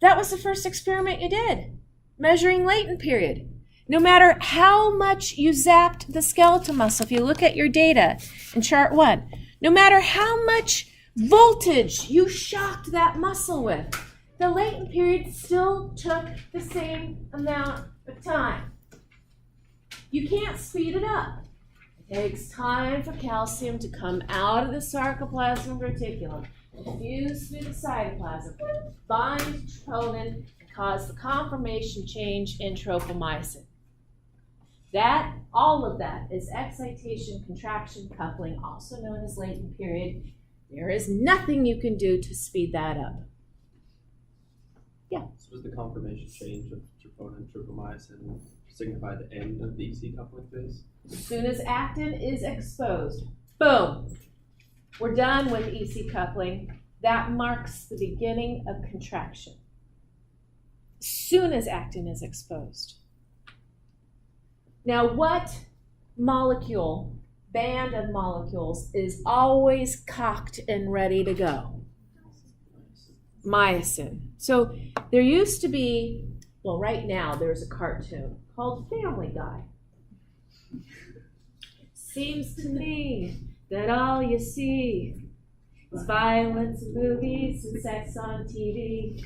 That was the first experiment you did, measuring latent period. No matter how much you zapped the skeletal muscle, if you look at your data in chart 1, no matter how much voltage you shocked that muscle with, the latent period still took the same amount of time. You can't speed it up. It takes time for calcium to come out of the sarcoplasmic reticulum, fuse through the cytoplasm, bind to troponin, and cause the conformation change in tropomyosin. All of that is excitation, contraction, coupling, also known as latent period. There is nothing you can do to speed that up. Yeah? So does the conformation change of troponin and tropomyosin signify the end of the EC coupling phase? As soon as actin is exposed, boom, we're done with EC coupling. That marks the beginning of contraction. As soon as actin is exposed. Now, what molecule, band of molecules, is always cocked and ready to go? Myosin. So there used to be, well, right now there's a cartoon called Family Guy. Seems to me that all you see is violence in movies and sex on TV.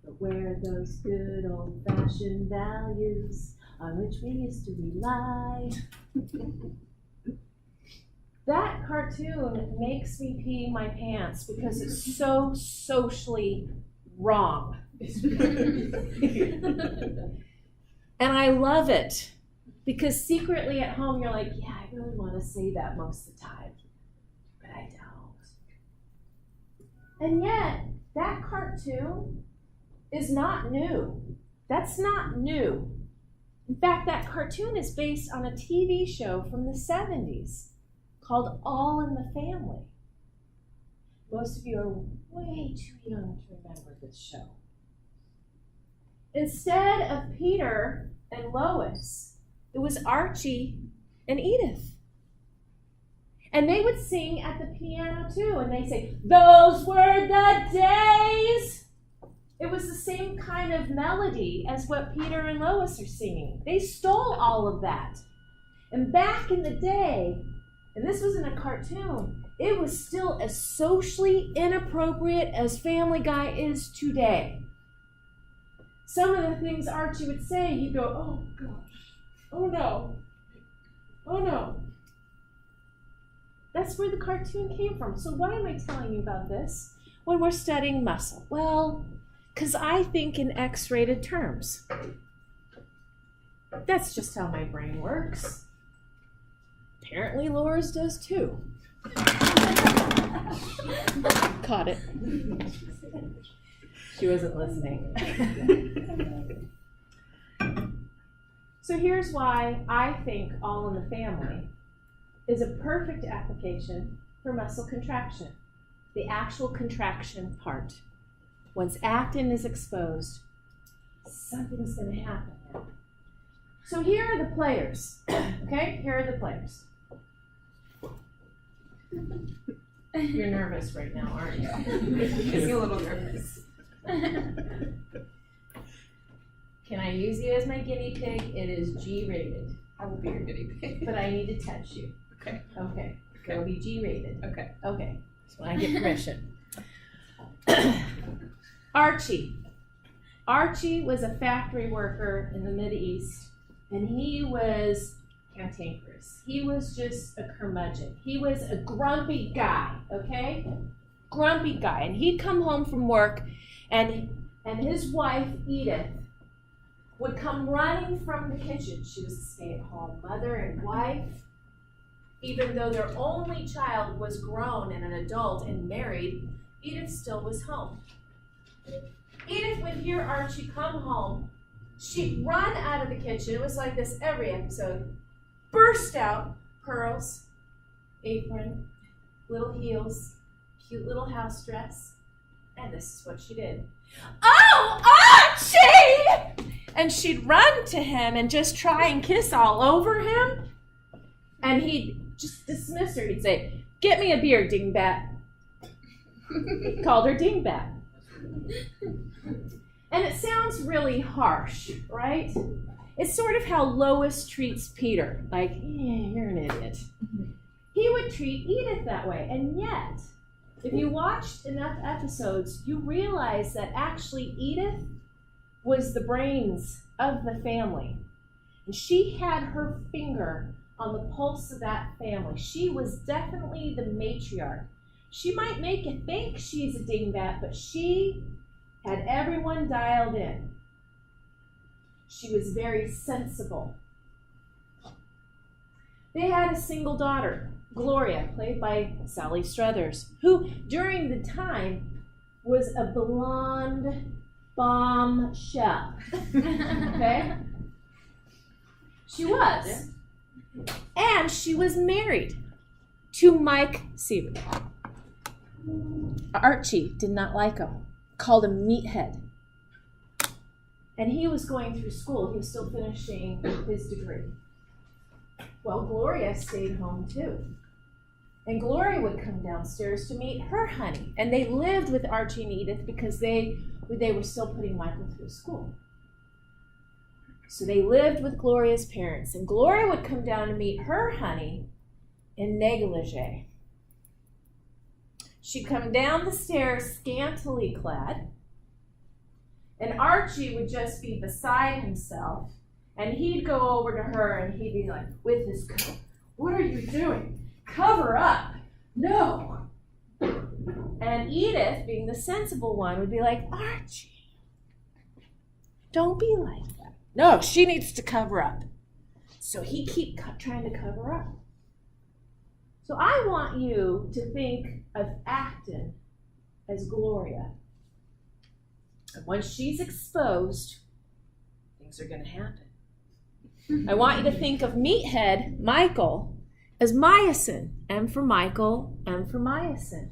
But where are those good old-fashioned values on which we used to rely? That cartoon makes me pee my pants because it's so socially wrong. And I love it because secretly at home you're like, yeah, I really want to say that most of the time, but I don't. And yet, that cartoon is not new. That's not new. In fact, that cartoon is based on a TV show from the 70s called All in the Family. Most of you are way too young to remember this show. Instead of Peter and Lois, it was Archie and Edith. And they would sing at the piano too, and they say, "Those were the days." It was the same kind of melody as what Peter and Lois are singing. They stole all of that. And back in the day, and this wasn't a cartoon, it was still as socially inappropriate as Family Guy is today. Some of the things Archie would say, you go, oh gosh, oh no, oh no. That's where the cartoon came from. So why am I telling you about this when we're studying muscle? Well, because I think in X-rated terms. That's just how my brain works. Apparently Laura's does too. Caught it. She wasn't listening. So here's why I think All in the Family is a perfect application for muscle contraction, the actual contraction part. Once actin is exposed, something's going to happen now. So here are the players, okay? Here are the players. You're nervous right now, aren't you? Just a little nervous. Can I use you as my guinea pig? It is G-rated. I will be your guinea pig. But I need to touch you. Okay. Okay. It'll be G-rated. Okay. Okay. Just when I get permission. Archie. Archie was a factory worker in the Mideast, and he was cantankerous. He was just a curmudgeon. He was a grumpy guy, okay? Grumpy guy. And he'd come home from work, and his wife, Edith, would come running from the kitchen. She was a stay-at-home mother and wife. Even though their only child was grown and an adult and married, Edith still was home. Edith would hear Archie come home. She'd run out of the kitchen. It was like this every episode. Burst out, pearls, apron, little heels, cute little house dress. And this is what she did. "Oh, Archie!" And she'd run to him and just try and kiss all over him. And he'd just dismiss her. He'd say, "Get me a beer, dingbat." He called her dingbat. And it sounds really harsh, right? It's sort of how Lois treats Peter, like, you're an idiot. He would treat Edith that way, and yet, if you watched enough episodes, you realize that actually Edith was the brains of the family. And she had her finger on the pulse of that family. She was definitely the matriarch. She might make you think she's a dingbat, but she had everyone dialed in. She was very sensible. They had a single daughter, Gloria, played by Sally Struthers, who during the time was a blonde bombshell. Okay? She was. And she was married to Mike Seaver. Archie did not like him, called him meathead. And he was going through school. He was still finishing his degree. Well, Gloria stayed home too. And Gloria would come downstairs to meet her honey. And they lived with Archie and Edith because they were still putting Michael through school. So they lived with Gloria's parents. And Gloria would come down to meet her honey in negligee. She'd come down the stairs scantily clad. And Archie would just be beside himself. And he'd go over to her and he'd be like, with his coat, what are you doing? Cover up. No. And Edith, being the sensible one, would be like, Archie, don't be like that. No, she needs to cover up. So he keep trying to cover up. So I want you to think of Acton as Gloria. And once she's exposed, things are going to happen. I want you to think of meathead, Michael, as Myosin. M for Michael, M for Myosin.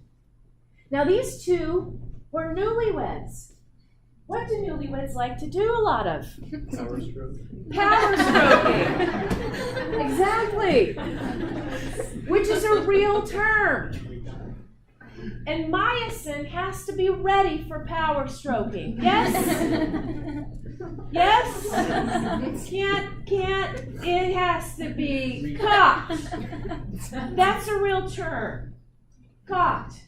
Now these two were newlyweds. What do newlyweds like to do a lot of? Power stroke. Power stroking. Exactly. Which is a real term. And Myosin has to be ready for power stroking. Yes? Yes? Can't, it has to be cocked. That's a real term. Cocked.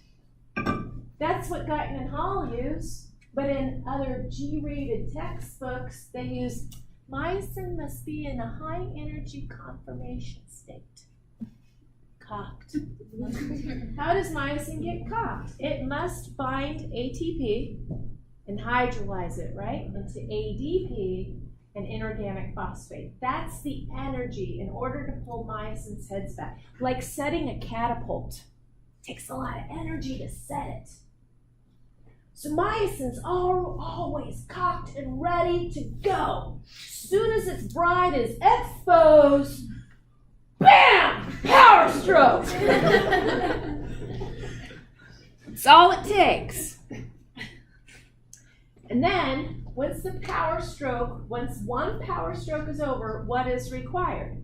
That's what Guyton and Hall use. But in other G-rated textbooks, they use Myosin must be in a high energy conformation state. Cocked. How does myosin get cocked? It must bind ATP and hydrolyze it, right, into ADP and inorganic phosphate. That's the energy in order to pull myosin's heads back. Like setting a catapult. It takes a lot of energy to set it. So myosin's always cocked and ready to go. As soon as its bride is exposed, bam! Power stroke! That's all it takes. And then, once one power stroke is over, what is required?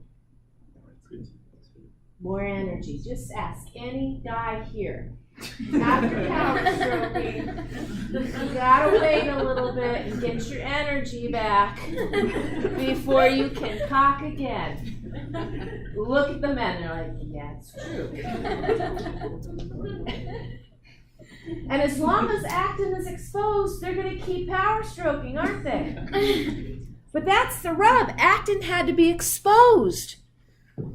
More energy. Just ask any guy here. After power stroking, you gotta wait a little bit and get your energy back before you can cock again. Look at the men, they're like, yeah, it's true. And as long as Acton is exposed, they're gonna keep power stroking, aren't they? But that's the rub. Acton had to be exposed.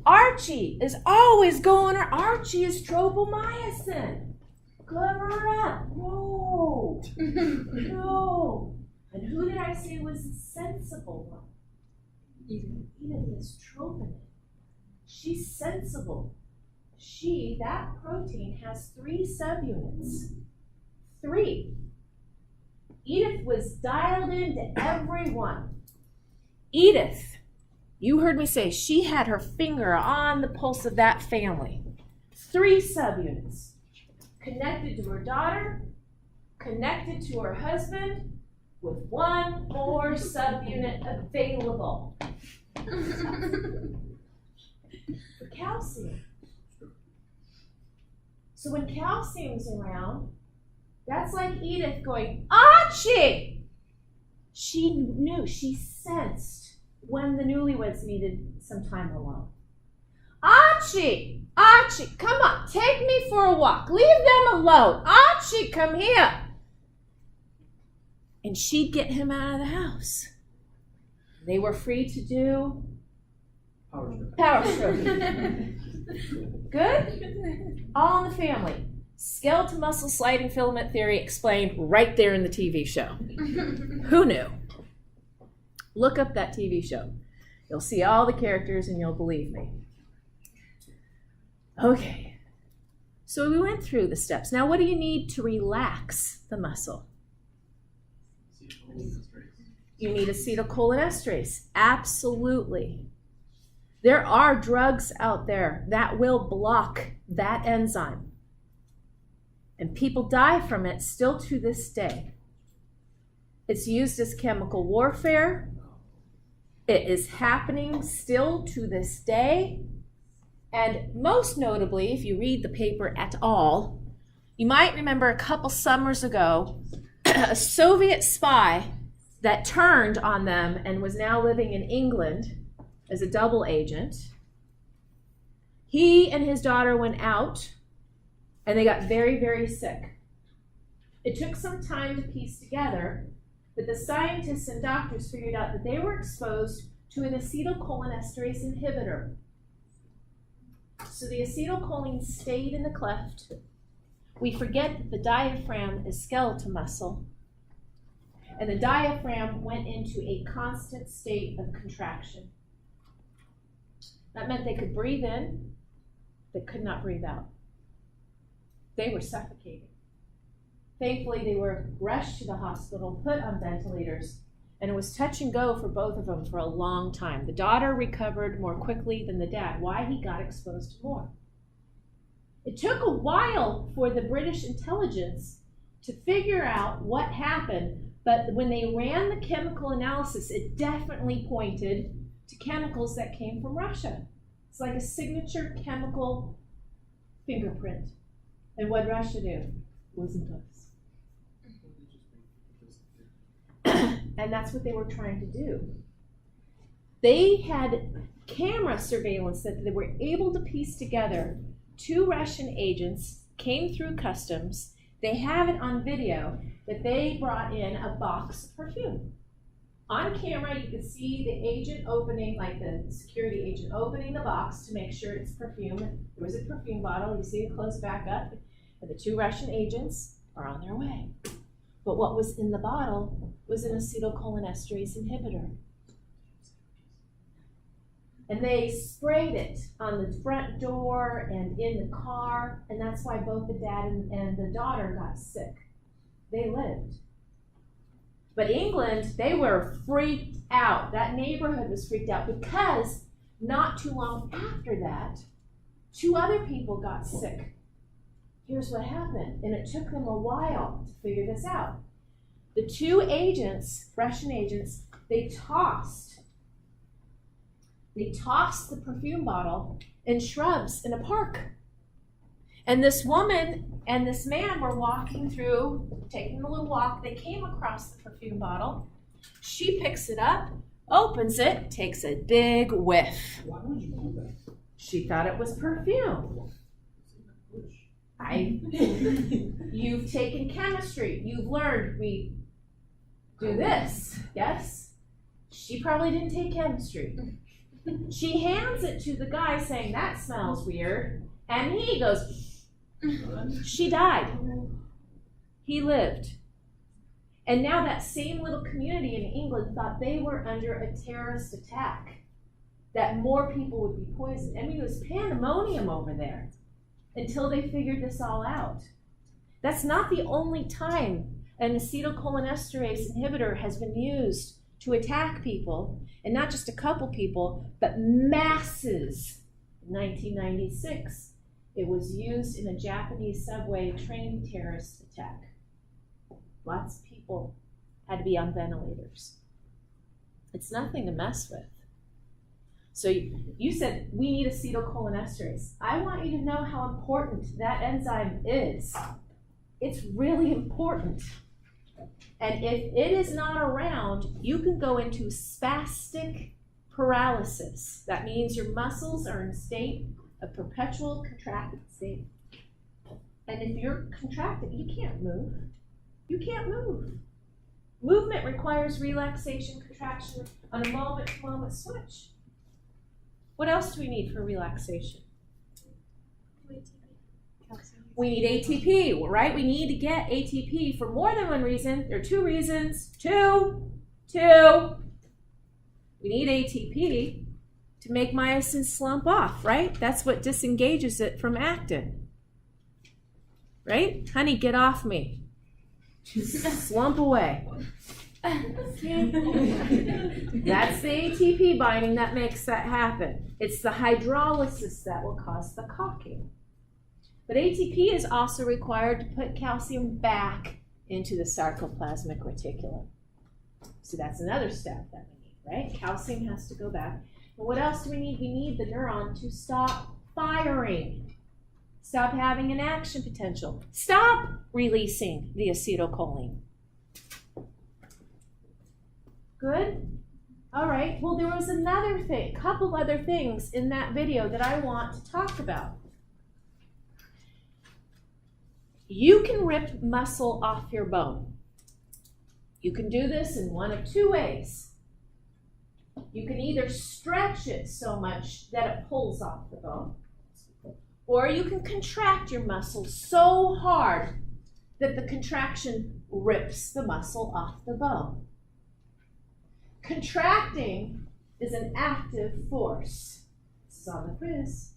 Archie is always going, Archie is tropomyosin. Cover up. No. No. And who did I say was the sensible one? Edith is troponin. She's sensible. That protein has 3 subunits. 3. Edith was dialed into everyone. Edith, you heard me say she had her finger on the pulse of that family. 3 subunits. Connected to her daughter, connected to her husband, with 1 more subunit available. For calcium. So when calcium's around, That's like Edith going, Archie! She knew, she sensed when the newlyweds needed some time alone. Archie! Archie, come on, take me for a walk. Leave them alone. Archie, come here. And she'd get him out of the house. They were free to do power stroke. Good? All in the family. Skeletal muscle sliding filament theory explained right there in the TV show. Who knew? Look up that TV show. You'll see all the characters and you'll believe me. Okay. So we went through the steps. Now what do you need to relax the muscle? You need acetylcholinesterase. Absolutely. There are drugs out there that will block that enzyme. And people die from it still to this day. It's used as chemical warfare. It is happening still to this day. And most notably, if you read the paper at all, you might remember a couple summers ago, a Soviet spy that turned on them and was now living in England as a double agent. He and his daughter went out and they got very, very sick. It took some time to piece together, but the scientists and doctors figured out that they were exposed to an acetylcholinesterase inhibitor. So the acetylcholine stayed in the cleft. We forget that the diaphragm is skeletal muscle, and the diaphragm went into a constant state of contraction. That meant they could breathe in, they could not breathe out. They were suffocating. Thankfully, they were rushed to the hospital, put on ventilators, and it was touch and go for both of them for a long time. The daughter recovered more quickly than the dad. Why? He got exposed to more. It took a while for the British intelligence to figure out what happened, but when they ran the chemical analysis, it definitely pointed to chemicals that came from Russia. It's like a signature chemical fingerprint. And what did Russia do? Wasn't us. And that's what they were trying to do. They had camera surveillance that they were able to piece together. 2 Russian agents came through customs. They have it on video that they brought in a box of perfume. On camera, you could see the agent opening, like the security agent opening the box to make sure it's perfume. There was a perfume bottle. You see it close back up. And the 2 Russian agents are on their way. But what was in the bottle was an acetylcholinesterase inhibitor. And they sprayed it on the front door and in the car, and that's why both the dad and the daughter got sick. They lived. But England, they were freaked out. That neighborhood was freaked out because not too long after that, 2 other people got sick. Here's what happened, and it took them a while to figure this out. The 2 agents, Russian agents, they tossed the perfume bottle in shrubs in a park. And this woman and this man were walking through, taking a little walk. They came across the perfume bottle. She picks it up, opens it, takes a big whiff. Why would you do that? She thought it was perfume. You've taken chemistry. You've learned we do this, yes? She probably didn't take chemistry. She hands it to the guy saying, that smells weird. And he goes, she died. He lived. And now that same little community in England thought they were under a terrorist attack, that more people would be poisoned. I mean, it was pandemonium over there until they figured this all out. That's not the only time an acetylcholinesterase inhibitor has been used to attack people, and not just a couple people, but masses. In 1996, it was used in a Japanese subway train terrorist attack. Lots of people had to be on ventilators. It's nothing to mess with. So you said we need acetylcholinesterase. I want you to know how important that enzyme is. It's really important. And if it is not around, you can go into spastic paralysis. That means your muscles are in a state of perpetual contracted state. And if you're contracted, you can't move. You can't move. Movement requires relaxation, contraction on a moment-to-moment switch. What else do we need for relaxation? We need ATP, right? We need to get ATP for more than one reason. There are two reasons. Two. We need ATP to make myosin slump off, right? That's what disengages it from actin. Right? Honey, get off me. Slump away. That's the ATP binding that makes that happen. It's the hydrolysis that will cause the caulking. But ATP is also required to put calcium back into the sarcoplasmic reticulum. So that's another step that we need, right? Calcium has to go back. And what else do we need? We need the neuron to stop firing. Stop having an action potential. Stop releasing the acetylcholine. Good? All right. Well, there was another thing, couple other things in that video that I want to talk about. You can rip muscle off your bone. You can do this in one of two ways. You can either stretch it so much that it pulls off the bone, or you can contract your muscle so hard that the contraction rips the muscle off the bone. Contracting is an active force. This is on the quiz.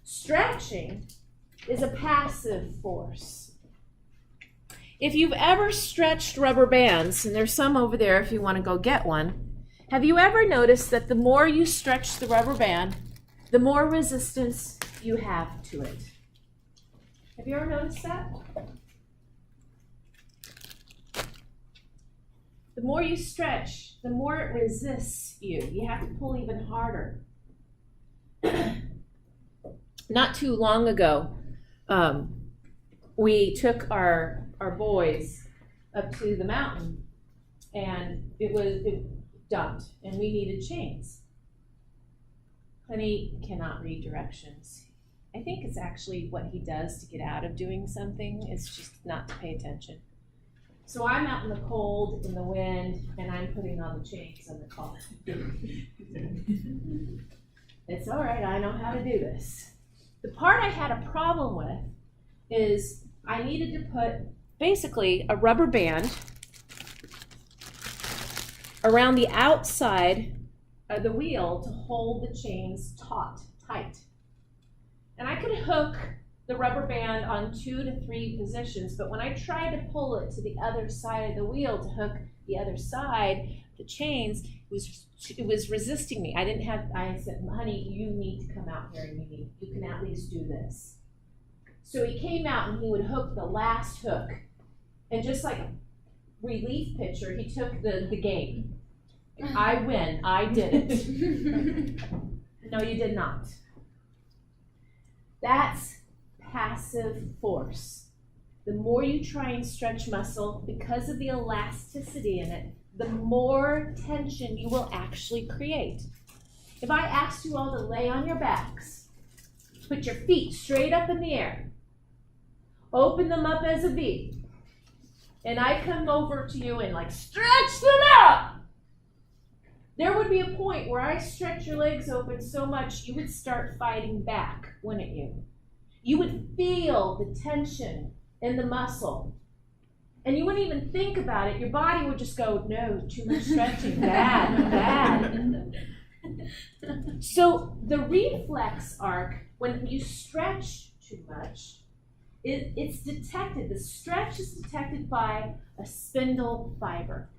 Stretching is a passive force. If you've ever stretched rubber bands, and there's some over there if you want to go get one, have you ever noticed that the more you stretch the rubber band, the more resistance you have to it? Have you ever noticed that? The more you stretch, the more it resists you. You have to pull even harder. Not too long ago, we took our boys up to the mountain, and it dumped, and we needed chains. Honey cannot read directions. I think it's actually what he does to get out of doing something is just not to pay attention. So I'm out in the cold, in the wind, and I'm putting on the chains on the car. It's all right, I know how to do this. The part I had a problem with is I needed to put basically a rubber band around the outside of the wheel to hold the chains taut, tight. And I could hook the rubber band on 2 to 3 positions, but when I tried to pull it to the other side of the wheel to hook the other side, the chains, it was resisting me. I said, honey, you need to come out here and you can at least do this. So he came out and he would hook the last hook. And just like a relief pitcher, he took the game. I win, I did it. No, you did not. That's passive force. The more you try and stretch muscle, because of the elasticity in it, the more tension you will actually create. If I asked you all to lay on your backs, put your feet straight up in the air, open them up as a V, and I come over to you and stretch them out, there would be a point where I stretch your legs open so much you would start fighting back, wouldn't you? You would feel the tension in the muscle. And you wouldn't even think about it. Your body would just go, no, too much stretching, bad. So the reflex arc, when you stretch too much, it's detected. The stretch is detected by a spindle fiber.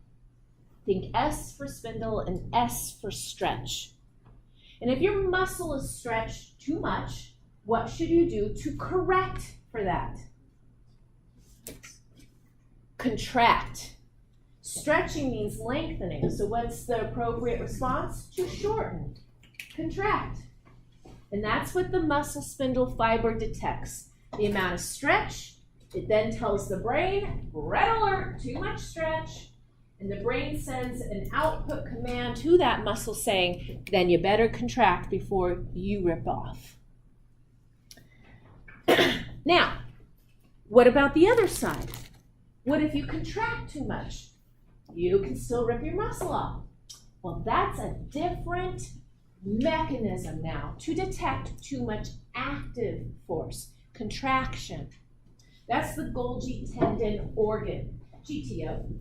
Think S for spindle and S for stretch. And if your muscle is stretched too much, what should you do to correct for that? Contract. Stretching means lengthening. So what's the appropriate response? To shorten. Contract. And that's what the muscle spindle fiber detects. The amount of stretch It then tells the brain, red alert, too much stretch, and the brain sends an output command to that muscle saying, then you better contract before you rip off. Now, what about the other side? What if you contract too much? You can still rip your muscle off. Well, that's a different mechanism now to detect too much active force, contraction. That's the Golgi tendon organ, GTO.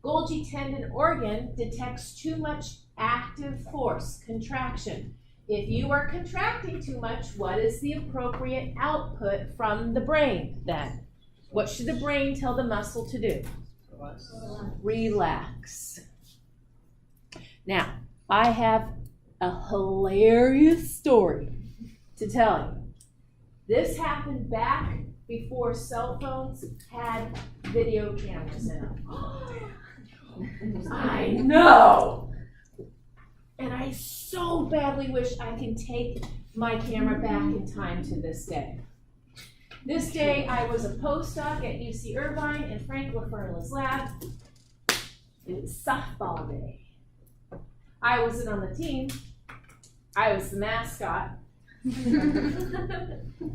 Golgi tendon organ detects too much active force, contraction. If you are contracting too much, what is the appropriate output from the brain then? What should the brain tell the muscle to do? Relax. Now, I have a hilarious story to tell you. This happened back before cell phones had video cameras in them. I know! And I so badly wish I could take my camera back in time to this day. This day, I was a postdoc at UC Irvine in Frank LaFerla's lab. It was softball day. I wasn't on the team. I was the mascot.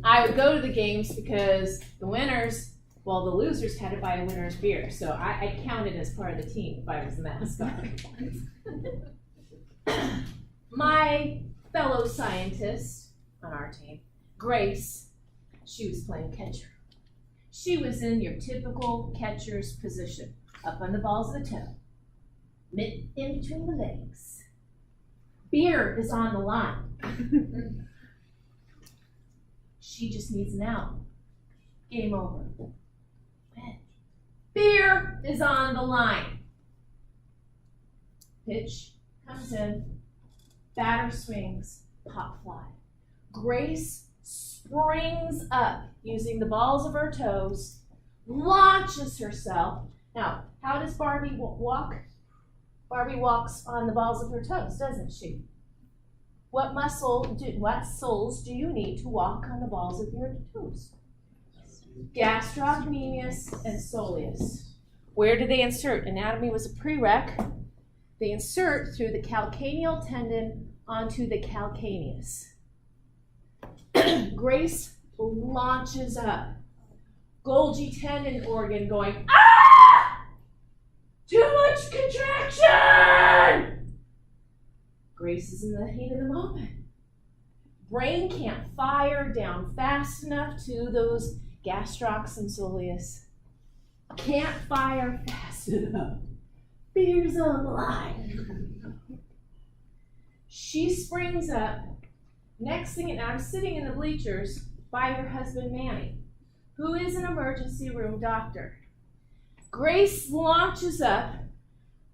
I would go to the games because the winners, well, the losers had to buy a winner's beer. So I counted as part of the team if I was the mascot. My fellow scientist on our team, Grace, she was playing catcher. She was in your typical catcher's position, up on the balls of the toe, in between the legs. Beer is on the line. She just needs an out. Game over. Beer is on the line. Pitch comes in. Batter swings. Pop fly. Grace springs up using the balls of her toes, launches herself. Now, how does Barbie walk? Barbie walks on the balls of her toes, doesn't she? What muscles do you need to walk on the balls of your toes? Gastrocnemius and soleus. Where do they insert? Anatomy was a prereq. They insert through the calcaneal tendon onto the calcaneus. Grace launches up. Golgi tendon organ going, ah! Too much contraction! Grace is in the heat of the moment. Brain can't fire down fast enough to those gastrocs and soleus. Can't fire fast enough. Beer's on the line. She springs up. Next thing, and I'm sitting in the bleachers by her husband, Manny, who is an emergency room doctor. Grace launches up.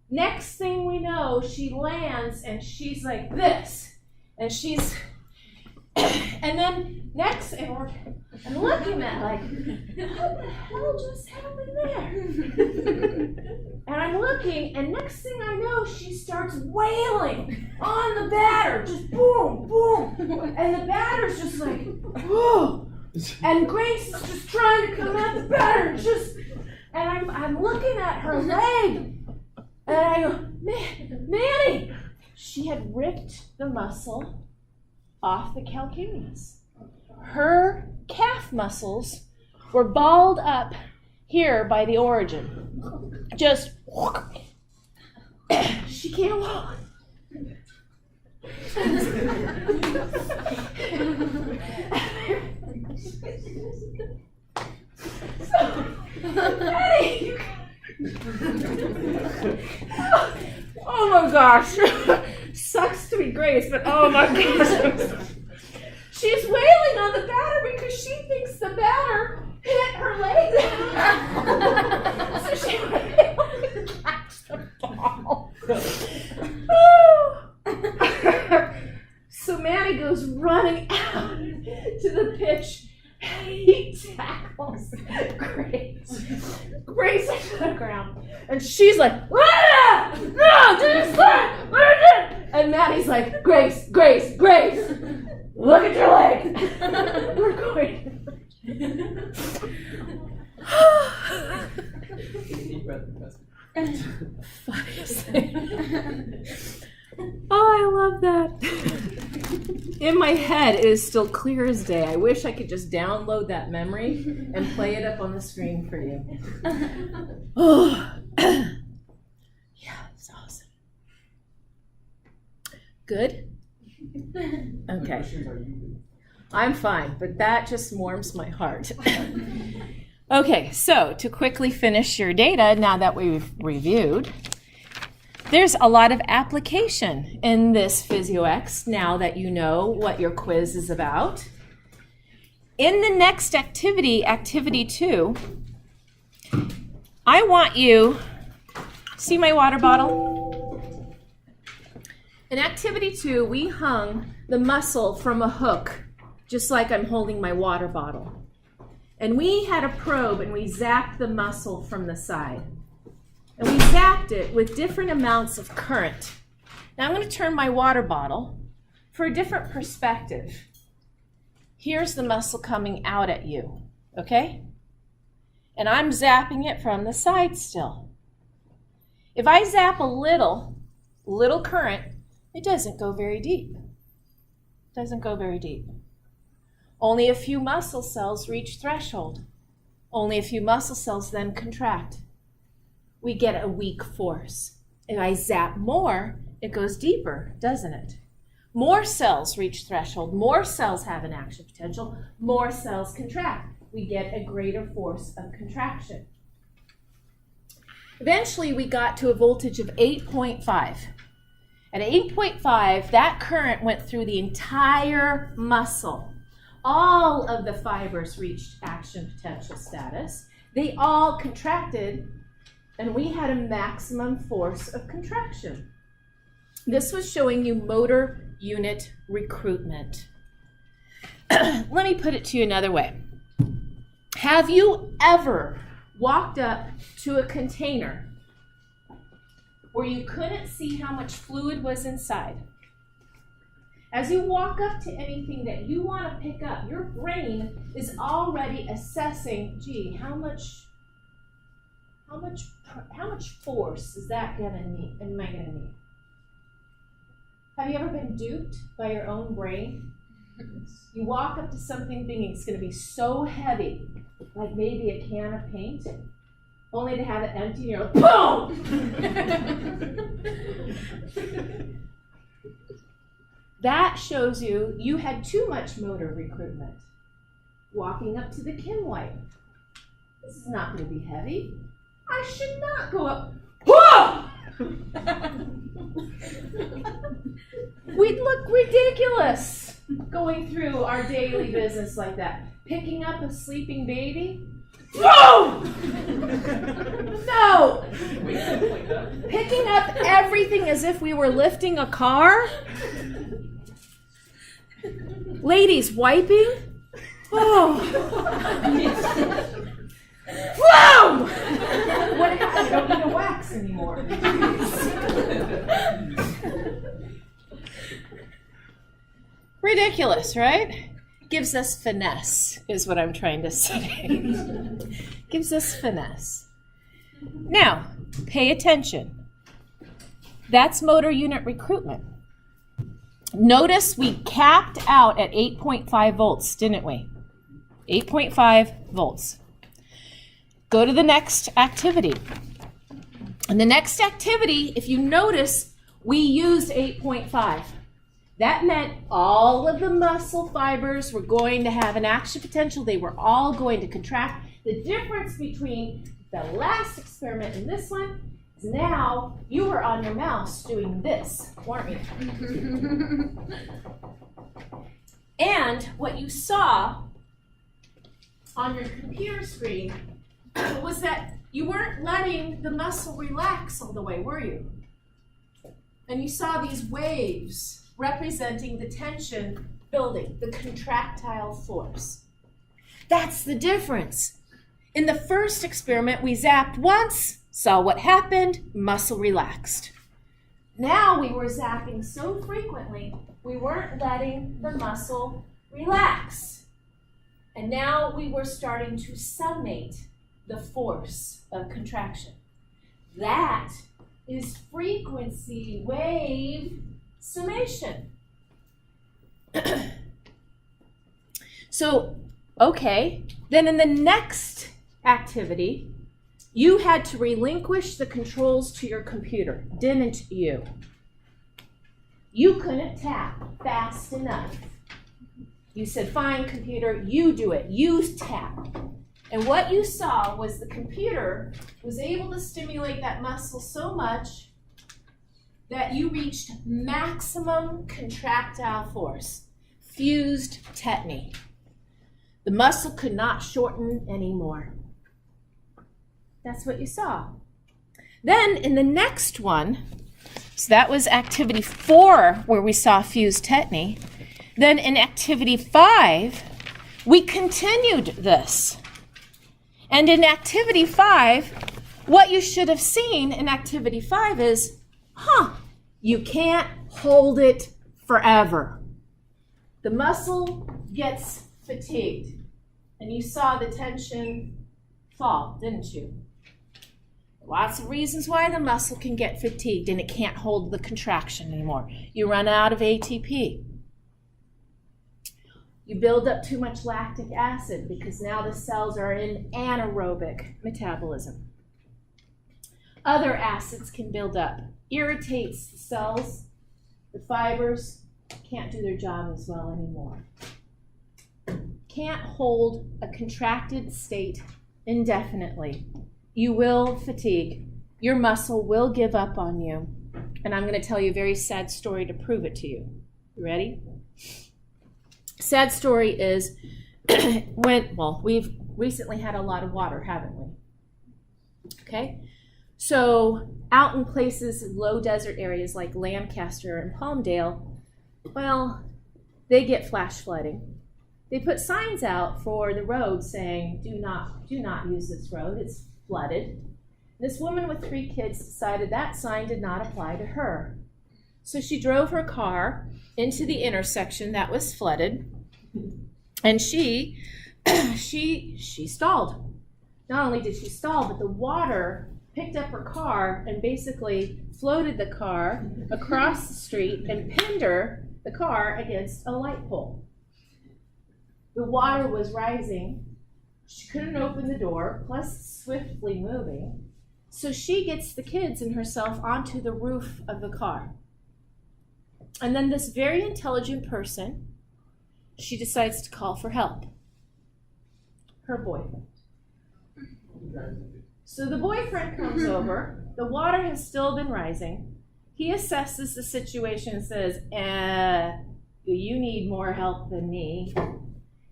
Next thing we know, she lands and she's like this. And she's, and then next, and I'm looking at like, what the hell just happened there? And I'm looking, and next thing I know, she starts wailing on the batter, just boom, boom. And the batter's just like, whoa. And Grace is just trying to come at the batter, and I'm looking at her leg, and I go, Manny! She had ripped the muscle off the calcaneus. Her calf muscles were balled up here by the origin. Just, she can't walk. Oh my gosh. Sucks to be Grace, but oh my gosh. She's wailing on the batter because she thinks the batter hit her leg. So she was able to catch the ball. So Manny goes running out to the pitch. He tackles Grace. Grace is on the ground. And she's like, ah! No, just and Manny's like, Grace, Grace, Grace, look at your leg. We're going. Deep breath, Professor. Funniest thing. Oh, I love that. In my head, it is still clear as day. I wish I could just download that memory and play it up on the screen for you. Oh, yeah, it's awesome. Good? Okay. I'm fine, but that just warms my heart. Okay, so to quickly finish your data, now that we've reviewed, there's a lot of application in this PhysioX now that you know what your quiz is about. In the next activity, activity 2, I want you, see my water bottle? In activity 2, we hung the muscle from a hook, just like I'm holding my water bottle. And we had a probe and we zapped the muscle from the side. And we zapped it with different amounts of current. Now I'm going to turn my water bottle for a different perspective. Here's the muscle coming out at you, okay? And I'm zapping it from the side still. If I zap a little current, it doesn't go very deep. It doesn't go very deep. Only a few muscle cells reach threshold. Only a few muscle cells then contract. We get a weak force. If I zap more, it goes deeper, doesn't it? More cells reach threshold. More cells have an action potential. More cells contract. We get a greater force of contraction. Eventually, we got to a voltage of 8.5. At 8.5, that current went through the entire muscle. All of the fibers reached action potential status. They all contracted, and we had a maximum force of contraction. This was showing you motor unit recruitment. Let me put it to you another way. Have you ever walked up to a container where you couldn't see how much fluid was inside? As you walk up to anything that you want to pick up, your brain is already assessing, gee, how much force is that am I gonna need? Have you ever been duped by your own brain? You walk up to something thinking it's gonna be so heavy, like maybe a can of paint, only to have it empty and you're like, boom! That shows you had too much motor recruitment. Walking up to the Kim wipe. This is not going to be heavy. I should not go up. Whoa! We'd look ridiculous going through our daily business like that. Picking up a sleeping baby. Whoa! No! Picking up everything as if we were lifting a car. Ladies wiping. Oh. Whoa! What happened? I don't need a wax anymore. Ridiculous, right? Gives us finesse, is what I'm trying to say. Gives us finesse. Now, pay attention. That's motor unit recruitment. Notice we capped out at 8.5 volts, didn't we? 8.5 volts. Go to the next activity. In the next activity, if you notice, we used 8.5. That meant all of the muscle fibers were going to have an action potential. They were all going to contract. The difference between the last experiment and this one is now you were on your mouse doing this, weren't you? And what you saw on your computer screen was that you weren't letting the muscle relax all the way, were you? And you saw these waves representing the tension building, the contractile force. That's the difference. In the first experiment, we zapped once, saw what happened, muscle relaxed. Now we were zapping so frequently, we weren't letting the muscle relax. And now we were starting to summate the force of contraction. That is frequency wave summation. So, okay, then in the next activity, you had to relinquish the controls to your computer, didn't you? You couldn't tap fast enough. You said, fine, computer, you do it. You tap. And what you saw was the computer was able to stimulate that muscle so much that you reached maximum contractile force, fused tetany. The muscle could not shorten anymore. That's what you saw. Then in the next one, so that was activity 4 where we saw fused tetany. Then in activity 5, we continued this. And in activity 5, what you should have seen in activity 5 is, you can't hold it forever. The muscle gets fatigued. And you saw the tension fall, didn't you? Lots of reasons why the muscle can get fatigued and it can't hold the contraction anymore. You run out of ATP. You build up too much lactic acid because now the cells are in anaerobic metabolism. Other acids can build up. Irritates the cells. The fibers can't do their job as well anymore. Can't hold a contracted state indefinitely. You will fatigue. Your muscle will give up on you. And I'm going to tell you a very sad story to prove it to you. You ready? Sad story is we've recently had a lot of water, haven't we? Okay? So out in places, low desert areas like Lancaster and Palmdale, well, they get flash flooding. They put signs out for the road saying, do not use this road, it's flooded. This woman with 3 kids decided that sign did not apply to her. So she drove her car into the intersection that was flooded, and she stalled. Not only did she stall, but the water picked up her car and basically floated the car across the street and pinned the car against a light pole. The water was rising. She couldn't open the door, plus swiftly moving. So she gets the kids and herself onto the roof of the car. And then this very intelligent person, she decides to call for help. Her boyfriend. So the boyfriend comes over. The water has still been rising. He assesses the situation and says, you need more help than me.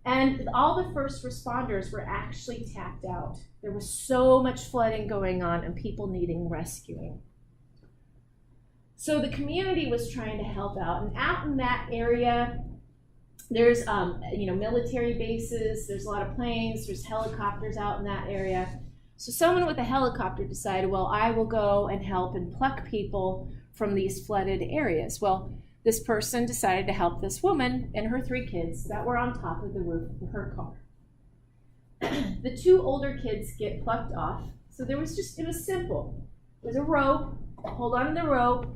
And all the first responders were actually tapped out. There was so much flooding going on and people needing rescuing. So the community was trying to help out. And out in that area, there's military bases, there's a lot of planes, there's helicopters out in that area. So someone with a helicopter decided, well, I will go and help and pluck people from these flooded areas. Well, this person decided to help this woman and her 3 kids that were on top of the roof of her car. The 2 older kids get plucked off. So it was simple. It was a rope, hold on to the rope,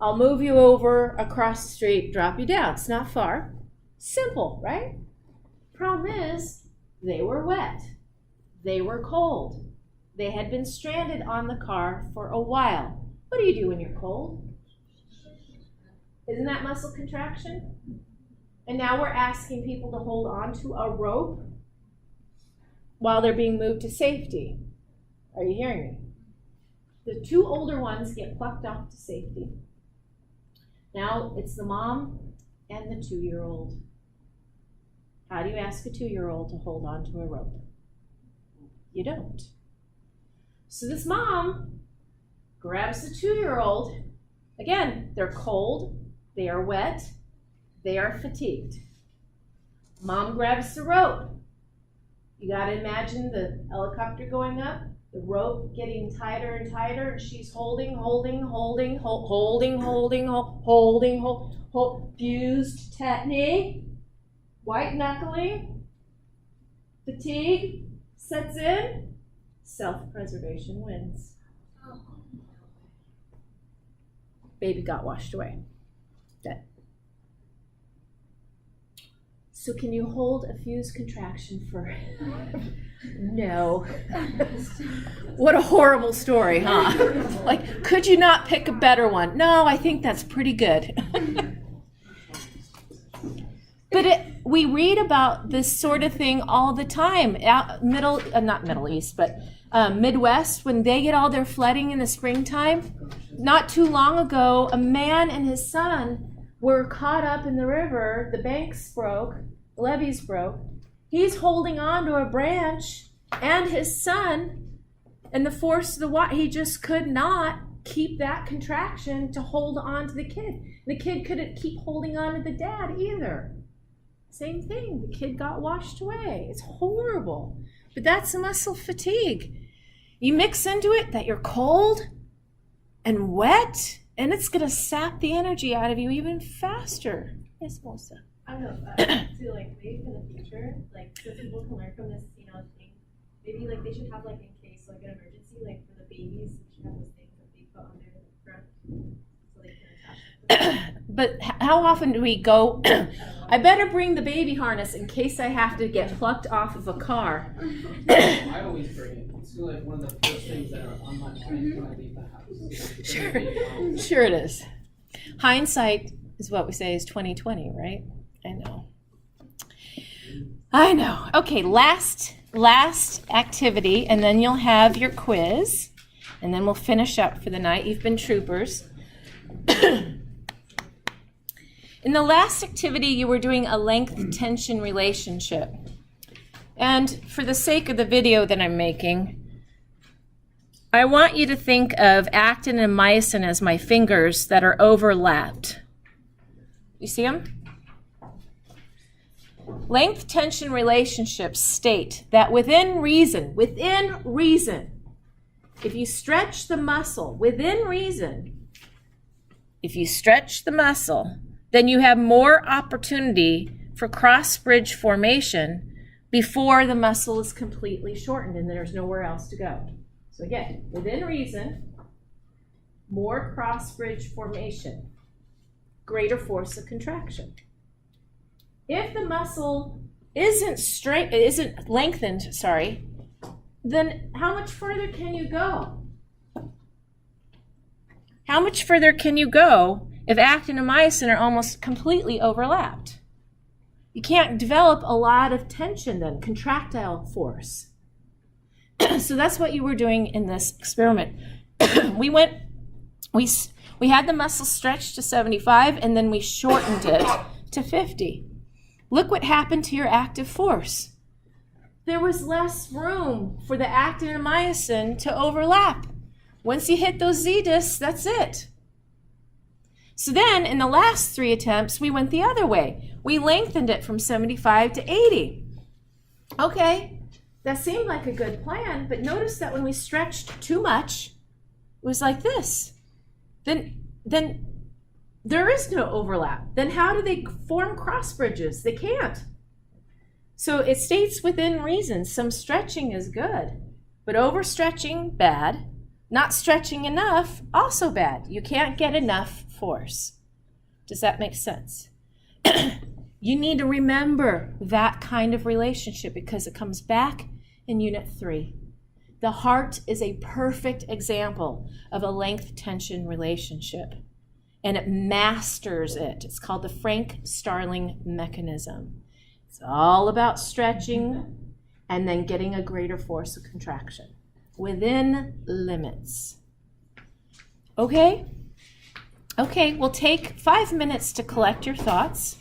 I'll move you over across the street, drop you down. It's not far. Simple, right? Problem is, they were wet. They were cold. They had been stranded on the car for a while. What do you do when you're cold? Isn't that muscle contraction? And now we're asking people to hold on to a rope while they're being moved to safety. Are you hearing me? The 2 older ones get plucked off to safety. Now it's the mom and the 2-year-old. How do you ask a 2-year-old to hold on to a rope? You don't. So this mom grabs the 2-year-old. Again, they're cold, they are wet, they are fatigued. Mom grabs the rope. You got to imagine the helicopter going up, the rope getting tighter and tighter, and she's holding, fused tetany, white knuckling. Fatigue sets in, self-preservation wins. Baby got washed away. Dead. So can you hold a fused contraction for... No. What a horrible story, huh? Like, could you not pick a better one? No, I think that's pretty good. But we read about this sort of thing all the time. Not Middle East, but Midwest, when they get all their flooding in the springtime. Not too long ago, a man and his son were caught up in the river. The banks broke, the levees broke. He's holding on to a branch, and his son, and the force of the water, he just could not keep that contraction to hold on to the kid. The kid couldn't keep holding on to the dad either. Same thing, the kid got washed away. It's horrible. But that's muscle fatigue. You mix into it that you're cold and wet, and it's going to sap the energy out of you even faster. Yes, Melissa? I don't know, to like maybe for the future, like so people can learn from this, thing. Maybe like they should have like in case like an emergency, like for the babies, we should have those things that they put on their front so they can attach it. But how often do we go, I better bring the baby harness in case I have to get plucked off of a car. I always bring it. It's like one of the first things that are on my mind when I leave the house. Sure it is. Hindsight is what we say is 20/20, right? I know. Okay, last activity, and then you'll have your quiz, and then we'll finish up for the night. You've been troopers. In the last activity, you were doing a length-tension relationship. And for the sake of the video that I'm making, I want you to think of actin and myosin as my fingers that are overlapped. You see them? Length-tension relationships state that within reason, if you stretch the muscle, then you have more opportunity for cross-bridge formation before the muscle is completely shortened and there's nowhere else to go. So again, within reason, more cross-bridge formation, greater force of contraction. If the muscle isn't lengthened, then how much further can you go? How much further can you go if actin and myosin are almost completely overlapped? You can't develop a lot of tension then, contractile force. So that's what you were doing in this experiment. We had the muscle stretched to 75 and then we shortened it to 50. Look what happened to your active force. There was less room for the actin and myosin to overlap. Once you hit those Z discs, that's it. So then in the last 3 attempts, we went the other way. We lengthened it from 75 to 80. Okay, that seemed like a good plan, but notice that when we stretched too much, it was like this. Then there is no overlap. Then how do they form cross bridges? They can't. So it states within reason, some stretching is good, but overstretching, bad. Not stretching enough, also bad. You can't get enough force. Does that make sense? You need to remember that kind of relationship because it comes back in Unit 3. The heart is a perfect example of a length-tension relationship, and it masters it. It's called the Frank-Starling mechanism. It's all about stretching and then getting a greater force of contraction within limits. Okay? Okay, we'll take 5 minutes to collect your thoughts.